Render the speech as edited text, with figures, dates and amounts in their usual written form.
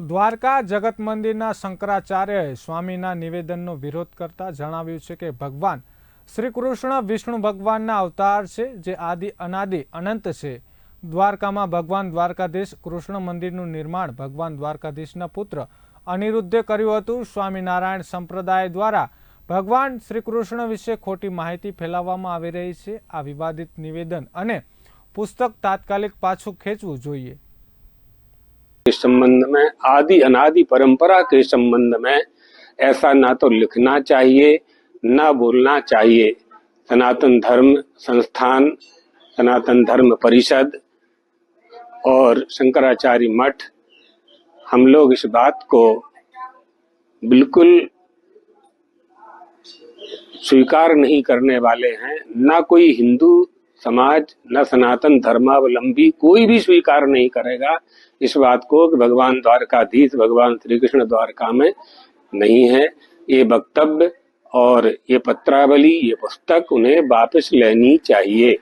દ્વારકા જગત મંદિરના શંકરાચાર્યએ સ્વામીના નિવેદનનો વિરોધ કરતા જણાવ્યું છે કે ભગવાન શ્રી કૃષ્ણ વિષ્ણુ ભગવાનના અવતાર છે, જે આદિ અનાદિ અનંત છે. દ્વારકામાં ભગવાન દ્વારકાધીશ કૃષ્ણ મંદિરનું નિર્માણ ભગવાન દ્વારકાધીશના પુત્ર અનિરુદ્ધે કર્યું હતું. સ્વામિનારાયણ સંપ્રદાય દ્વારા ભગવાન શ્રી કૃષ્ણ વિશે ખોટી માહિતી ફેલાવવામાં આવી રહી છે. આ વિવાદિત નિવેદન અને પુસ્તક તાત્કાલિક પાછું ખેંચવું જોઈએ. के संबंध में आदि अनादि परंपरा के संबंध में ऐसा ना तो लिखना चाहिए ना बोलना चाहिए. सनातन धर्म संस्थान, सनातन धर्म परिषद और शंकराचार्य मठ हम लोग इस बात को बिल्कुल स्वीकार नहीं करने वाले हैं. ना कोई हिंदू समाज न सनातन धर्मावलंबी कोई भी स्वीकार नहीं करेगा इस बात को कि भगवान द्वारकाधीश भगवान श्री कृष्ण द्वारका में नहीं है. ये वक्तव्य और ये पत्रावली, ये पुस्तक उन्हें वापस लेनी चाहिए.